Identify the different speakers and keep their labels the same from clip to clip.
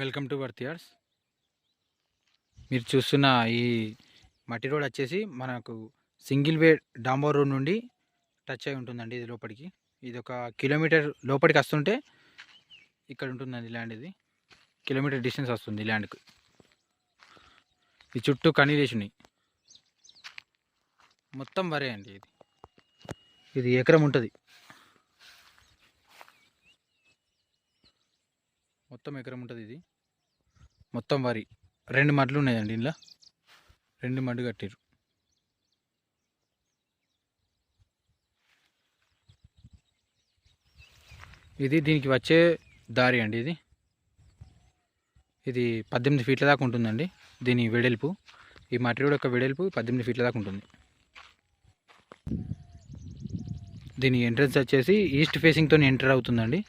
Speaker 1: Welcome to వర్తియార్స్. మీరు చూస్తున్న ఈ మట్టి రోడ్ వచ్చేసి మనకు సింగిల్ వే డాంబర్ రోడ్ నుండి టచ్ అయి ఉంటుందండి. ఇది లోపలికి, ఇది ఒక కిలోమీటర్ లోపలికి వస్తుంటే ఇక్కడ ఉంటుందండి ల్యాండ్. ఇది కిలోమీటర్ డిస్టెన్స్ వస్తుంది ల్యాండ్కి. ఈ చుట్టూ కనీలేసినాయి, మొత్తం వరే అండి. ఇది ఎకరం ఉంటుంది, మొత్తం ఎకరం ఉంటుంది. ఇది మొత్తం వరి. 2 మడ్లు ఉన్నాయండి ఇంట్లో, 2 మడ్లు కట్టారు. ఇది దీనికి వచ్చే దారి అండి. ఇది 18 ఫీట్ల దాకా ఉంటుందండి దీని వెడల్పు. ఈ మట్టి రోడ్ యొక్క వెడల్పు 18 ఫీట్ల దాకా ఉంటుంది. దీని ఎంట్రన్స్ వచ్చేసి ఈస్ట్ ఫేసింగ్తో ఎంటర్ అవుతుందండి.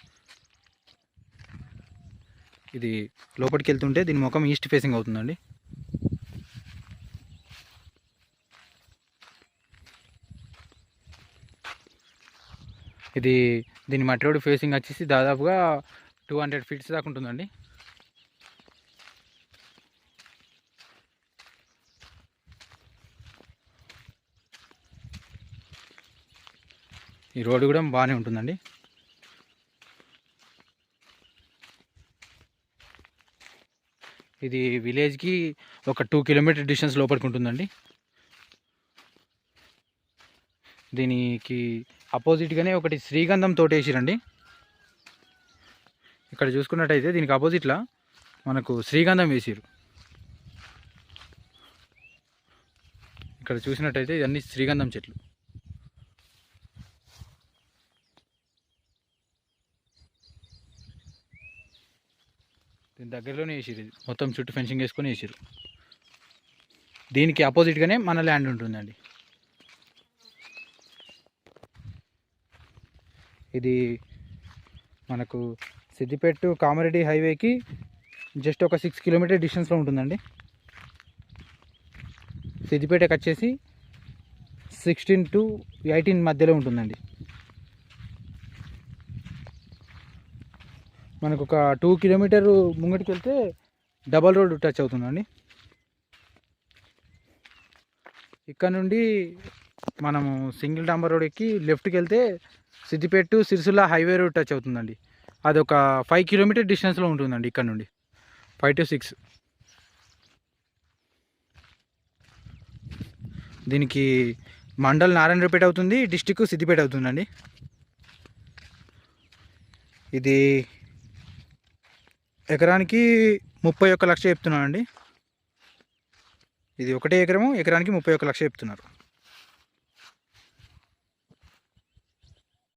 Speaker 1: ఇది లోపలికి వెళ్తుంటే దీని ముఖం ఈస్ట్ ఫేసింగ్ అవుతుందండి. ఇది దీని మట్టి రోడ్ ఫేసింగ్ వచ్చేసి దాదాపుగా 200 ఫీట్స్ దాకా ఉంటుందండి. ఈ రోడ్డు కూడా బాగానే ఉంటుందండి. ఇది విలేజ్కి ఒక 2 కిలోమీటర్ డిస్టెన్స్ లోపలికి ఉంటుందండి. దీనికి అపోజిట్గానే ఒకటి శ్రీగంధం తోట వేసిరండి. ఇక్కడ చూసుకున్నట్టయితే దీనికి అపోజిట్లో మనకు శ్రీగంధం వేసిరు. ఇక్కడ చూసినట్టయితే ఇవన్నీ శ్రీగంధం చెట్లు. దీని దగ్గరలోనే వేసిరు. ఇది మొత్తం చుట్టూ ఫెన్సింగ్ వేసుకొని వేసిరు. దీనికి అపోజిట్గానే మన ల్యాండ్ ఉంటుందండి. ఇది మనకు సిద్దిపేట టు కామారెడ్డి హైవేకి జస్ట్ ఒక 6 కిలోమీటర్ డిస్టెన్స్లో ఉంటుందండి. సిద్దిపేటకి వచ్చేసి 16 to 18 మధ్యలో ఉంటుందండి. మనకు ఒక 2 కిలోమీటర్ ముంగటికి వెళ్తే డబల్ రోడ్ టచ్ అవుతుందండి. ఇక్కడ నుండి మనము సింగిల్ డాంబర్ రోడ్ ఎక్కి లెఫ్ట్కి వెళ్తే Siddipet to Sircilla highway road touch అవుతుందండి. అది ఒక 5 కిలోమీటర్ డిస్టెన్స్లో ఉంటుందండి. ఇక్కడ నుండి 5 to 6. దీనికి మండల్ నారాయణపేట అవుతుంది, డిస్టిక్ సిద్దిపేట అవుతుందండి. ఇది ఎకరానికి 31 లక్ష చెప్తున్నానండి. ఇది ఒకటే ఎకరానికి 31 లక్ష చెప్తున్నారు.